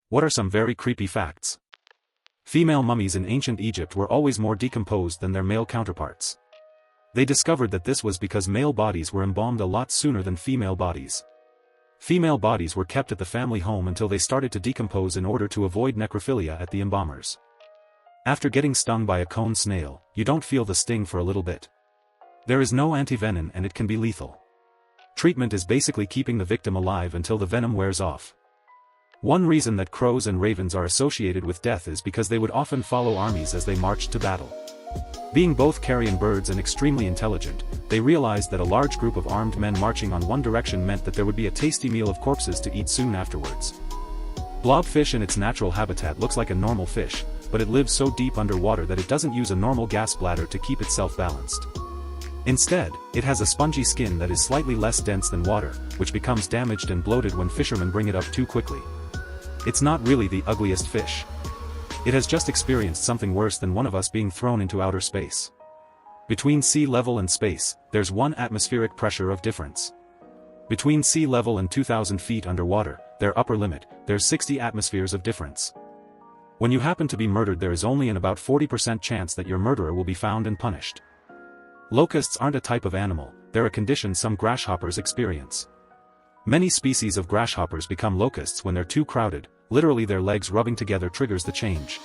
What are some very creepy facts? Female mummies in ancient Egypt were always more decomposed than their male counterparts. They discovered that this was because male bodies were embalmed a lot sooner than female bodies. Female bodies were kept at the family home until they started to decompose in order to avoid necrophilia at the embalmers. After getting stung by a cone snail, you don't feel the sting for a little bit. There is no antivenom and it can be lethal. Treatment is basically keeping the victim alive until the venom wears off. One reason that crows and ravens are associated with death is because they would often follow armies as they marched to battle. Being both carrion birds and extremely intelligent, they realized that a large group of armed men marching on one direction meant that there would be a tasty meal of corpses to eat soon afterwards. Blobfish in its natural habitat looks like a normal fish, but it lives so deep underwater that it doesn't use a normal gas bladder to keep itself balanced. Instead, it has a spongy skin that is slightly less dense than water, which becomes damaged and bloated when fishermen bring it up too quickly. It's not really the ugliest fish. It has just experienced something worse than one of us being thrown into outer space. Between sea level and space, there's 1 atmospheric pressure of difference. Between sea level and 2,000 feet underwater, their upper limit, there's 60 atmospheres of difference. When you happen to be murdered, there is only an about 40% chance that your murderer will be found and punished. Locusts aren't a type of animal, they're a condition some grasshoppers experience. Many species of grasshoppers become locusts when they're too crowded, literally their legs rubbing together triggers the change.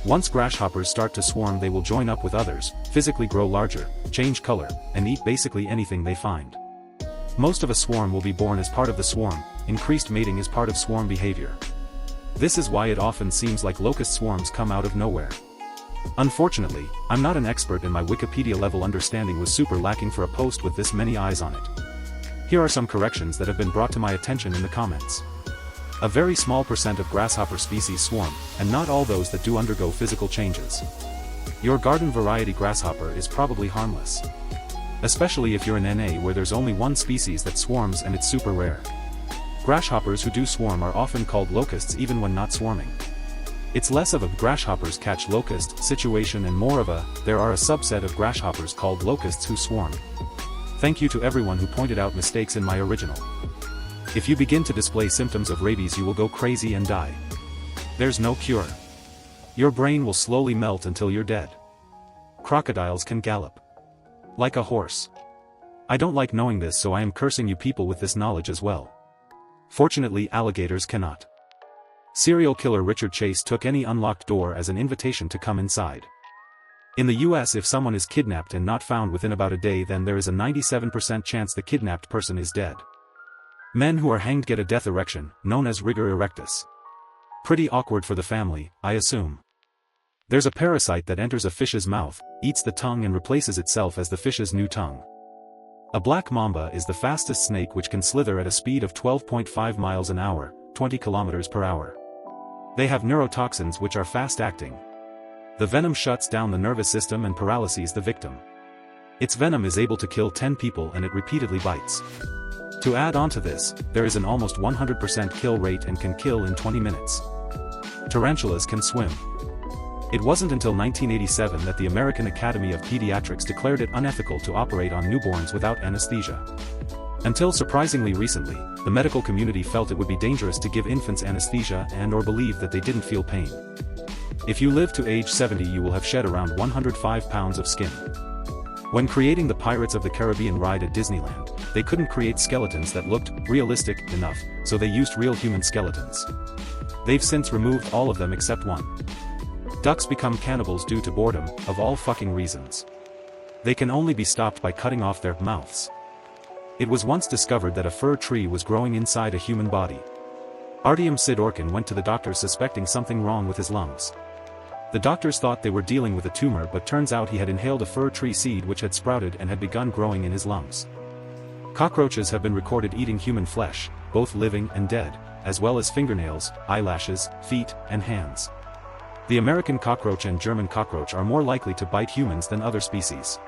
Once grasshoppers start to swarm, they will join up with others, physically grow larger, change color, and eat basically anything they find. Most of a swarm will be born as part of the swarm, increased mating is part of swarm behavior. This is why it often seems like locust swarms come out of nowhere. Unfortunately, I'm not an expert and my Wikipedia level understanding was super lacking for a post with this many eyes on it. Here are some corrections that have been brought to my attention in the comments. A very small percent of grasshopper species swarm, and not all those that do undergo physical changes. Your garden variety grasshopper is probably harmless. Especially if you're in NA where there's only one species that swarms and it's super rare. Grasshoppers who do swarm are often called locusts even when not swarming. It's less of a grasshoppers catch locust situation and more of a, there are a subset of grasshoppers called locusts who swarm. Thank you to everyone who pointed out mistakes in my original. If you begin to display symptoms of rabies, you will go crazy and die. There's no cure. Your brain will slowly melt until you're dead. Crocodiles can gallop like a horse. I don't like knowing this, so I am cursing you people with this knowledge as well. Fortunately, alligators cannot. Serial killer Richard Chase took any unlocked door as an invitation to come inside. In the US, if someone is kidnapped and not found within about a day, then there is a 97% chance the kidnapped person is dead. Men who are hanged get a death erection, known as rigor erectus. Pretty awkward for the family, I assume. There's a parasite that enters a fish's mouth, eats the tongue and replaces itself as the fish's new tongue. A black mamba is the fastest snake, which can slither at a speed of 12.5 miles an hour, 20 kilometers per hour. They have neurotoxins which are fast-acting. The venom shuts down the nervous system and paralyses the victim. Its venom is able to kill 10 people and it repeatedly bites. To add on to this, there is an almost 100% kill rate and can kill in 20 minutes. Tarantulas can swim. It wasn't until 1987 that the American Academy of Pediatrics declared it unethical to operate on newborns without anesthesia. Until surprisingly recently, the medical community felt it would be dangerous to give infants anesthesia and/or believe that they didn't feel pain. If you live to age 70, you will have shed around 105 pounds of skin. When creating the Pirates of the Caribbean ride at Disneyland, they couldn't create skeletons that looked realistic enough, so they used real human skeletons. They've since removed all of them except one. Ducks become cannibals due to boredom, of all fucking reasons. They can only be stopped by cutting off their mouths. It was once discovered that a fir tree was growing inside a human body. Artyom Sidorkin went to the doctor suspecting something wrong with his lungs. The doctors thought they were dealing with a tumor, but turns out he had inhaled a fir tree seed which had sprouted and had begun growing in his lungs. Cockroaches have been recorded eating human flesh, both living and dead, as well as fingernails, eyelashes, feet, and hands. The American cockroach and German cockroach are more likely to bite humans than other species.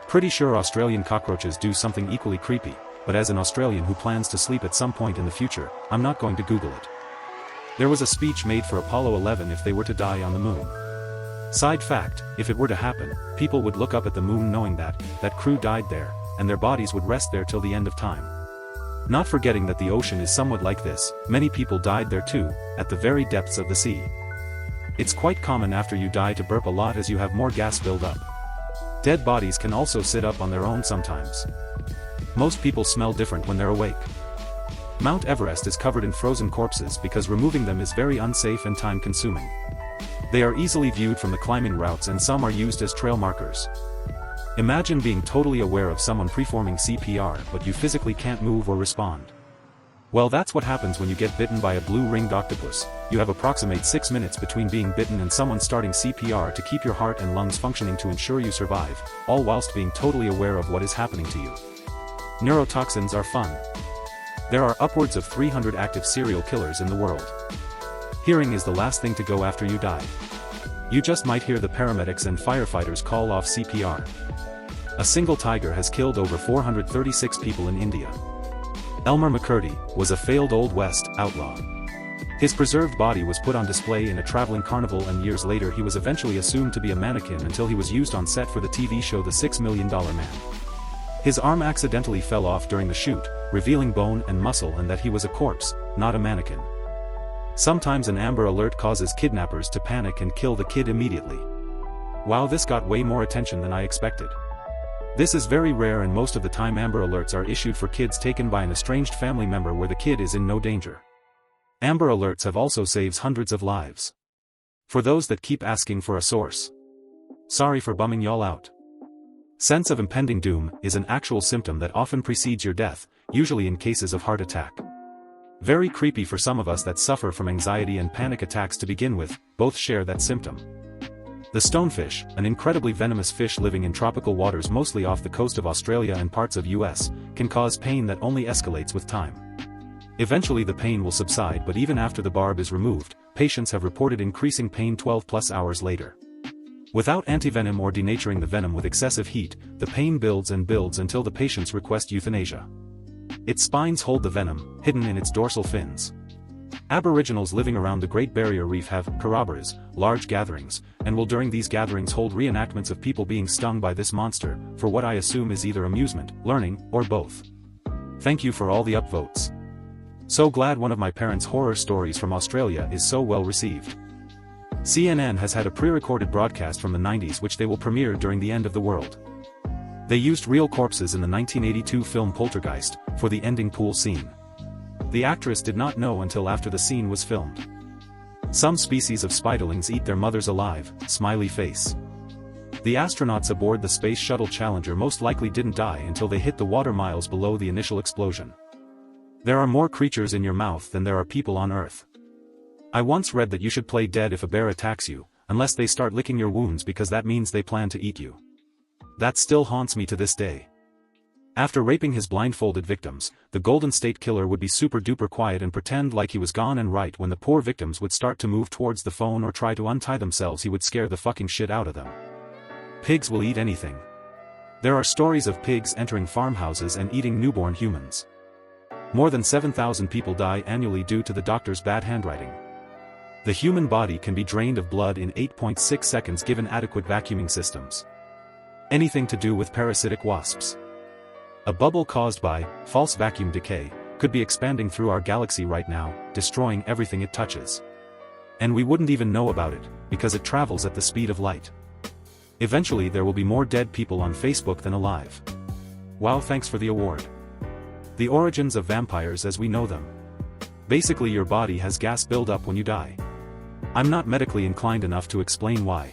Pretty sure Australian cockroaches do something equally creepy, but as an Australian who plans to sleep at some point in the future, I'm not going to Google it. There was a speech made for Apollo 11 if they were to die on the moon. Side fact, if it were to happen, people would look up at the moon knowing that crew died there, and their bodies would rest there till the end of time. Not forgetting that the ocean is somewhat like this, many people died there too, at the very depths of the sea. It's quite common after you die to burp a lot as you have more gas build up. Dead bodies can also sit up on their own sometimes. Most people smell different when they're awake. Mount Everest is covered in frozen corpses because removing them is very unsafe and time-consuming. They are easily viewed from the climbing routes and some are used as trail markers. Imagine being totally aware of someone performing CPR but you physically can't move or respond. Well, that's what happens when you get bitten by a blue-ringed octopus. You have approximate 6 minutes between being bitten and someone starting CPR to keep your heart and lungs functioning to ensure you survive, all whilst being totally aware of what is happening to you. Neurotoxins are fun. There are upwards of 300 active serial killers in the world. Hearing is the last thing to go after you die. You just might hear the paramedics and firefighters call off CPR. A single tiger has killed over 436 people in India. Elmer McCurdy was a failed Old West outlaw. His preserved body was put on display in a traveling carnival and years later he was eventually assumed to be a mannequin until he was used on set for the TV show The $6 Million Man. His arm accidentally fell off during the shoot, revealing bone and muscle and that he was a corpse, not a mannequin. Sometimes an Amber Alert causes kidnappers to panic and kill the kid immediately. Wow, this got way more attention than I expected. This is very rare and most of the time Amber Alerts are issued for kids taken by an estranged family member where the kid is in no danger. Amber Alerts have also saved hundreds of lives. For those that keep asking for a source. Sorry for bumming y'all out. Sense of impending doom is an actual symptom that often precedes your death, usually in cases of heart attack. Very creepy for some of us that suffer from anxiety and panic attacks to begin with, both share that symptom. The stonefish, an incredibly venomous fish living in tropical waters mostly off the coast of Australia and parts of US, can cause pain that only escalates with time. Eventually the pain will subside but even after the barb is removed, patients have reported increasing pain 12+ hours later. Without antivenom or denaturing the venom with excessive heat, the pain builds and builds until the patients request euthanasia. Its spines hold the venom, hidden in its dorsal fins. Aboriginals living around the Great Barrier Reef have corroboras, large gatherings, and will during these gatherings hold reenactments of people being stung by this monster, for what I assume is either amusement, learning, or both. Thank you for all the upvotes. So glad one of my parents' horror stories from Australia is so well received. CNN has had a pre-recorded broadcast from the 90s which they will premiere during the end of the world. They used real corpses in the 1982 film Poltergeist, for the ending pool scene. The actress did not know until after the scene was filmed. Some species of spiderlings eat their mothers alive, smiley face. The astronauts aboard the Space Shuttle Challenger most likely didn't die until they hit the water miles below the initial explosion. There are more creatures in your mouth than there are people on Earth. I once read that you should play dead if a bear attacks you, unless they start licking your wounds because that means they plan to eat you. That still haunts me to this day. After raping his blindfolded victims, the Golden State Killer would be super duper quiet and pretend like he was gone, and right when the poor victims would start to move towards the phone or try to untie themselves he would scare the fucking shit out of them. Pigs will eat anything. There are stories of pigs entering farmhouses and eating newborn humans. More than 7,000 people die annually due to the doctor's bad handwriting. The human body can be drained of blood in 8.6 seconds given adequate vacuuming systems. Anything to do with parasitic wasps. A bubble caused by false vacuum decay could be expanding through our galaxy right now, destroying everything it touches. And we wouldn't even know about it, because it travels at the speed of light. Eventually there will be more dead people on Facebook than alive. Wow, thanks for the award. The origins of vampires as we know them. Basically your body has gas buildup when you die. I'm not medically inclined enough to explain why.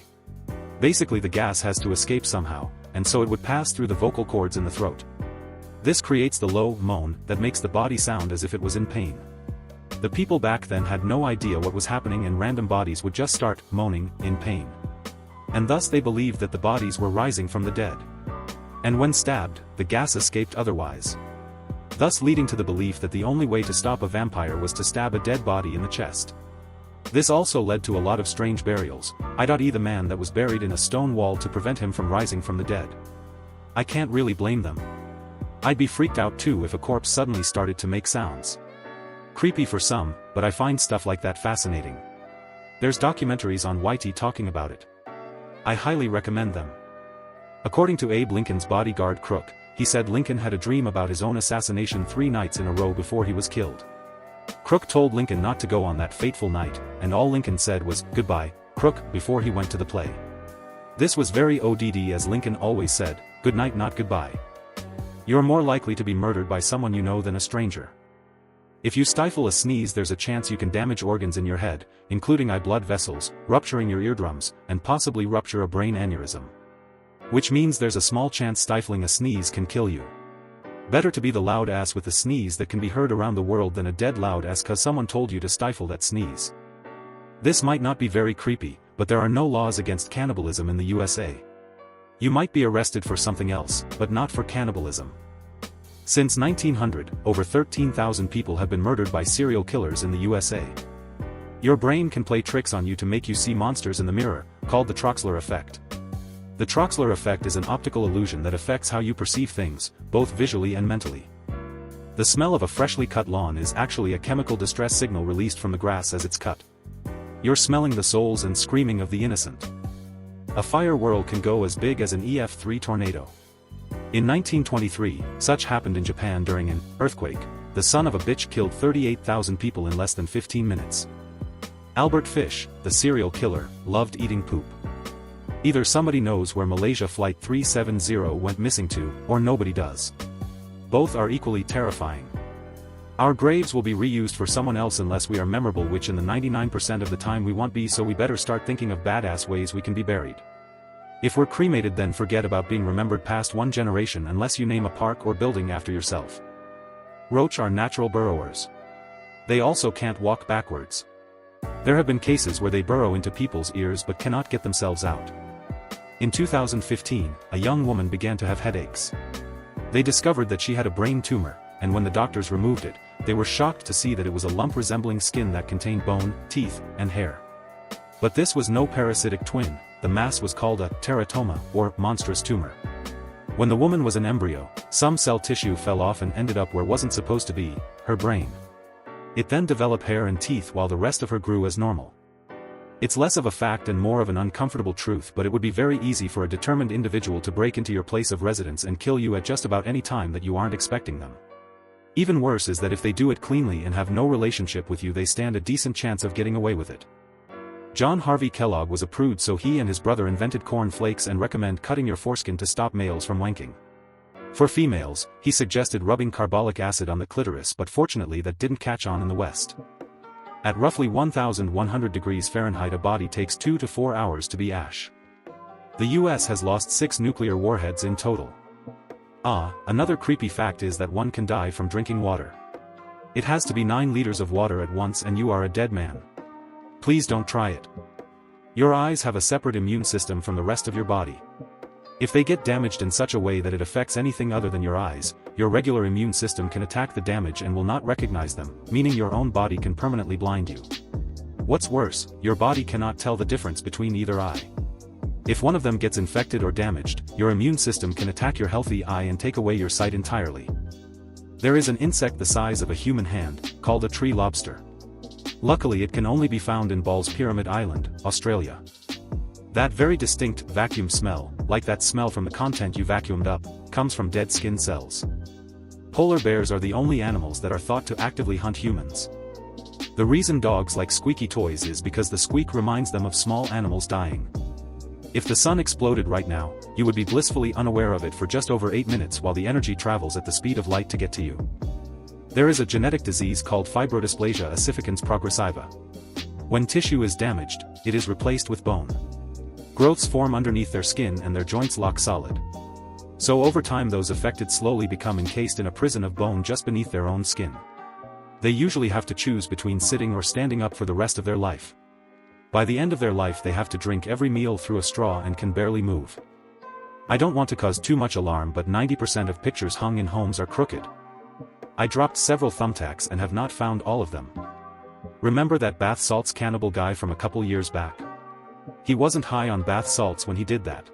Basically the gas has to escape somehow, and so it would pass through the vocal cords in the throat. This creates the low moan that makes the body sound as if it was in pain. The people back then had no idea what was happening and random bodies would just start moaning in pain. And thus they believed that the bodies were rising from the dead. And when stabbed, the gas escaped otherwise. Thus leading to the belief that the only way to stop a vampire was to stab a dead body in the chest. This also led to a lot of strange burials, i.e. the man that was buried in a stone wall to prevent him from rising from the dead. I can't really blame them. I'd be freaked out too if a corpse suddenly started to make sounds. Creepy for some, but I find stuff like that fascinating. There's documentaries on YT talking about it. I highly recommend them. According to Abe Lincoln's bodyguard Crook, he said Lincoln had a dream about his own assassination 3 nights in a row before he was killed. Crook told Lincoln not to go on that fateful night, and all Lincoln said was, "Goodbye, Crook," before he went to the play. This was very ODD, as Lincoln always said, "Good night, not goodbye." You're more likely to be murdered by someone you know than a stranger. If you stifle a sneeze, there's a chance you can damage organs in your head, including eye blood vessels, rupturing your eardrums, and possibly rupture a brain aneurysm. Which means there's a small chance stifling a sneeze can kill you. Better to be the loud ass with a sneeze that can be heard around the world than a dead loud ass cause someone told you to stifle that sneeze. This might not be very creepy, but there are no laws against cannibalism in the USA. You might be arrested for something else, but not for cannibalism. Since 1900, over 13,000 people have been murdered by serial killers in the USA. Your brain can play tricks on you to make you see monsters in the mirror, called the Troxler effect. The Troxler effect is an optical illusion that affects how you perceive things, both visually and mentally. The smell of a freshly cut lawn is actually a chemical distress signal released from the grass as it's cut. You're smelling the souls and screaming of the innocent. A fire whirl can go as big as an EF3 tornado. In 1923, such happened in Japan during an earthquake. The son of a bitch killed 38,000 people in less than 15 minutes. Albert Fish, the serial killer, loved eating poop. Either somebody knows where Malaysia Flight 370 went missing to, or nobody does. Both are equally terrifying. Our graves will be reused for someone else unless we are memorable, which in the 99% of the time we won't be, so we better start thinking of badass ways we can be buried. If we're cremated, then forget about being remembered past one generation unless you name a park or building after yourself. Roach are natural burrowers. They also can't walk backwards. There have been cases where they burrow into people's ears but cannot get themselves out. In 2015, a young woman began to have headaches. They discovered that she had a brain tumor, and when the doctors removed it, they were shocked to see that it was a lump resembling skin that contained bone, teeth, and hair. But this was no parasitic twin. The mass was called a teratoma, or monstrous tumor. When the woman was an embryo, some cell tissue fell off and ended up where it wasn't supposed to be, her brain. It then developed hair and teeth while the rest of her grew as normal. It's less of a fact and more of an uncomfortable truth, but it would be very easy for a determined individual to break into your place of residence and kill you at just about any time that you aren't expecting them. Even worse is that if they do it cleanly and have no relationship with you, they stand a decent chance of getting away with it. John Harvey Kellogg was a prude, so he and his brother invented corn flakes and recommend cutting your foreskin to stop males from wanking. For females, he suggested rubbing carbolic acid on the clitoris, but fortunately that didn't catch on in the West. At roughly 1,100 degrees Fahrenheit, a body takes 2 to 4 hours to be ash. The US has lost 6 nuclear warheads in total. Another creepy fact is that one can die from drinking water. It has to be 9 liters of water at once and you are a dead man. Please don't try it. Your eyes have a separate immune system from the rest of your body. If they get damaged in such a way that it affects anything other than your eyes, your regular immune system can attack the damage and will not recognize them, meaning your own body can permanently blind you. What's worse, your body cannot tell the difference between either eye. If one of them gets infected or damaged, your immune system can attack your healthy eye and take away your sight entirely. There is an insect the size of a human hand, called a tree lobster. Luckily it can only be found in Ball's Pyramid Island, Australia. That very distinct vacuum smell, like that smell from the content you vacuumed up, comes from dead skin cells. Polar bears are the only animals that are thought to actively hunt humans. The reason dogs like squeaky toys is because the squeak reminds them of small animals dying. If the sun exploded right now, you would be blissfully unaware of it for just over 8 minutes while the energy travels at the speed of light to get to you. There is a genetic disease called fibrodysplasia ossificans progressiva. When tissue is damaged, it is replaced with bone. Growths form underneath their skin and their joints lock solid. So over time those affected slowly become encased in a prison of bone just beneath their own skin. They usually have to choose between sitting or standing up for the rest of their life. By the end of their life they have to drink every meal through a straw and can barely move. I don't want to cause too much alarm, but 90% of pictures hung in homes are crooked. I dropped several thumbtacks and have not found all of them. Remember that bath salts cannibal guy from a couple years back? He wasn't high on bath salts when he did that.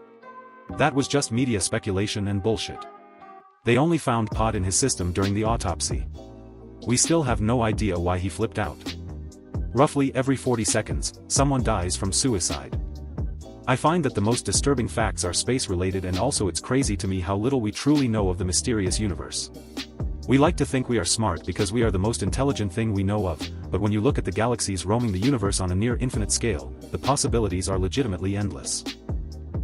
That was just media speculation and bullshit. They only found pot in his system during the autopsy. We still have no idea why he flipped out. Roughly every 40 seconds, someone dies from suicide. I find that the most disturbing facts are space-related, and also it's crazy to me how little we truly know of the mysterious universe. We like to think we are smart because we are the most intelligent thing we know of, but when you look at the galaxies roaming the universe on a near-infinite scale, the possibilities are legitimately endless.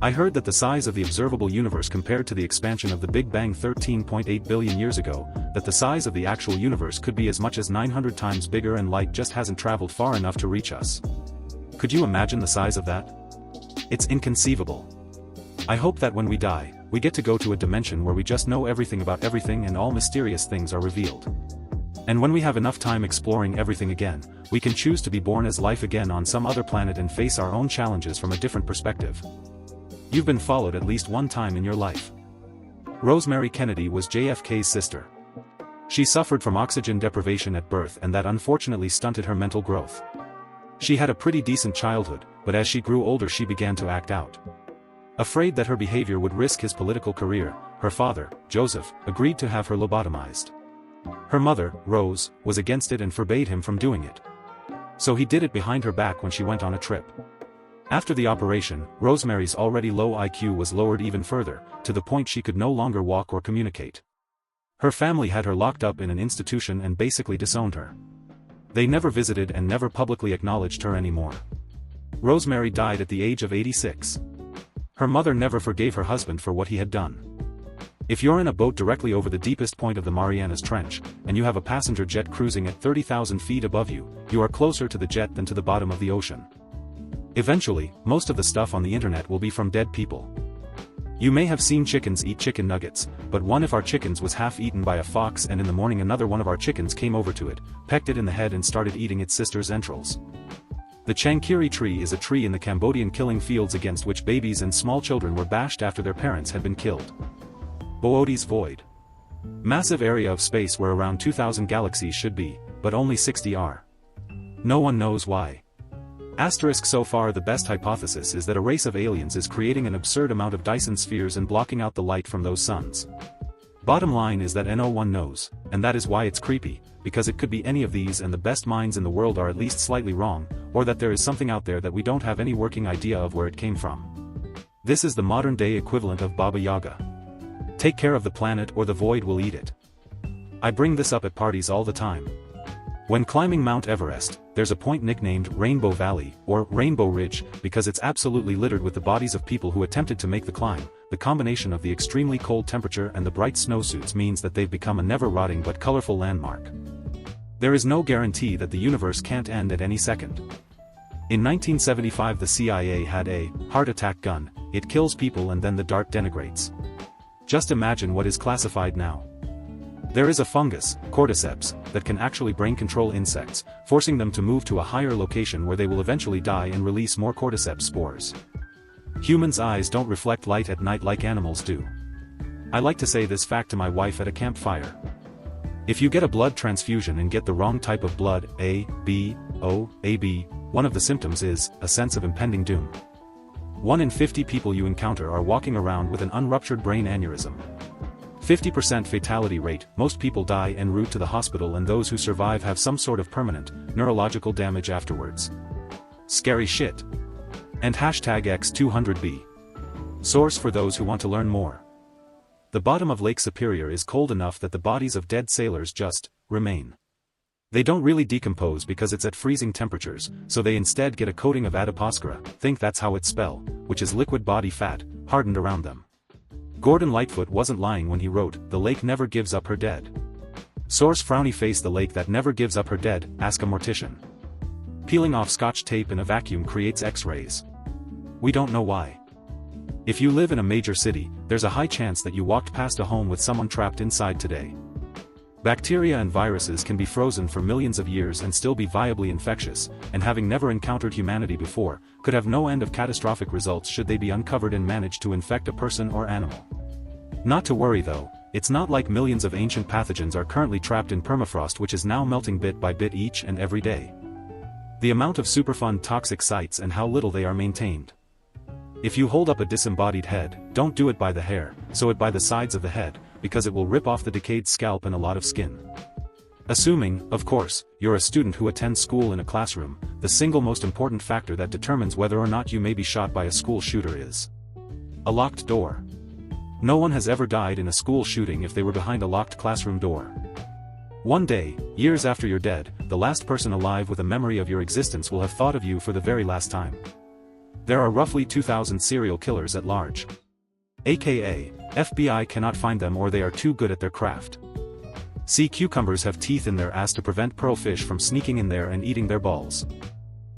I heard that the size of the observable universe compared to the expansion of the Big Bang 13.8 billion years ago, that the size of the actual universe could be as much as 900 times bigger, and light just hasn't traveled far enough to reach us. Could you imagine the size of that? It's inconceivable. I hope that when we die, we get to go to a dimension where we just know everything about everything and all mysterious things are revealed. And when we have enough time exploring everything again, we can choose to be born as life again on some other planet and face our own challenges from a different perspective. You've been followed at least one time in your life. Rosemary Kennedy was JFK's sister. She suffered from oxygen deprivation at birth, and that unfortunately stunted her mental growth. She had a pretty decent childhood, but as she grew older she began to act out. Afraid that her behavior would risk his political career, her father, Joseph, agreed to have her lobotomized. Her mother, Rose, was against it and forbade him from doing it. So he did it behind her back when she went on a trip. After the operation, Rosemary's already low IQ was lowered even further, to the point she could no longer walk or communicate. Her family had her locked up in an institution and basically disowned her. They never visited and never publicly acknowledged her anymore. Rosemary died at the age of 86. Her mother never forgave her husband for what he had done. If you're in a boat directly over the deepest point of the Marianas Trench, and you have a passenger jet cruising at 30,000 feet above you, you are closer to the jet than to the bottom of the ocean. Eventually, most of the stuff on the internet will be from dead people. You may have seen chickens eat chicken nuggets, but one of our chickens was half eaten by a fox, and in the morning another one of our chickens came over to it, pecked it in the head and started eating its sister's entrails. The Chankiri tree is a tree in the Cambodian killing fields against which babies and small children were bashed after their parents had been killed. Boötes Void. Massive area of space where around 2,000 galaxies should be, but only 60 are. No one knows why. So far the best hypothesis is that a race of aliens is creating an absurd amount of Dyson spheres and blocking out the light from those suns. Bottom line is that no one knows, and that is why it's creepy, because it could be any of these and the best minds in the world are at least slightly wrong, or that there is something out there that we don't have any working idea of where it came from. This is the modern-day equivalent of Baba Yaga. Take care of the planet or the void will eat it. I bring this up at parties all the time. When climbing Mount Everest, there's a point nicknamed Rainbow Valley, or Rainbow Ridge, because it's absolutely littered with the bodies of people who attempted to make the climb. The combination of the extremely cold temperature and the bright snowsuits means that they've become a never-rotting but colorful landmark. There is no guarantee that the universe can't end at any second. In 1975 the CIA had a heart attack gun. It kills people and then the dart denigrates. Just imagine what is classified now. There is a fungus, cordyceps, that can actually brain control insects, forcing them to move to a higher location where they will eventually die and release more cordyceps spores. Humans' eyes don't reflect light at night like animals do. I like to say this fact to my wife at a campfire. If you get a blood transfusion and get the wrong type of blood, A, B, O, AB, one of the symptoms is a sense of impending doom. 1 in 50 people you encounter are walking around with an unruptured brain aneurysm. 50% fatality rate, most people die en route to the hospital, and those who survive have some sort of permanent, neurological damage afterwards. Scary shit. And #X200B. Source for those who want to learn more. The bottom of Lake Superior is cold enough that the bodies of dead sailors just remain. They don't really decompose because it's at freezing temperatures, so they instead get a coating of adiposcera, think that's how it's spelled, which is liquid body fat, hardened around them. Gordon Lightfoot wasn't lying when he wrote, "The lake never gives up her dead." Source frowny face. The lake that never gives up her dead, ask a mortician. Peeling off Scotch tape in a vacuum creates X-rays. We don't know why. If you live in a major city, there's a high chance that you walked past a home with someone trapped inside today. Bacteria and viruses can be frozen for millions of years and still be viably infectious, and having never encountered humanity before, could have no end of catastrophic results should they be uncovered and manage to infect a person or animal. Not to worry though, it's not like millions of ancient pathogens are currently trapped in permafrost, which is now melting bit by bit each and every day. The amount of Superfund toxic sites and how little they are maintained. If you hold up a disembodied head, don't do it by the hair, sew it by the sides of the head, because it will rip off the decayed scalp and a lot of skin. Assuming, of course, you're a student who attends school in a classroom, the single most important factor that determines whether or not you may be shot by a school shooter is a locked door. No one has ever died in a school shooting if they were behind a locked classroom door. One day, years after you're dead, the last person alive with a memory of your existence will have thought of you for the very last time. There are roughly 2,000 serial killers at large. AKA, FBI cannot find them or they are too good at their craft. Sea cucumbers have teeth in their ass to prevent pearlfish from sneaking in there and eating their balls.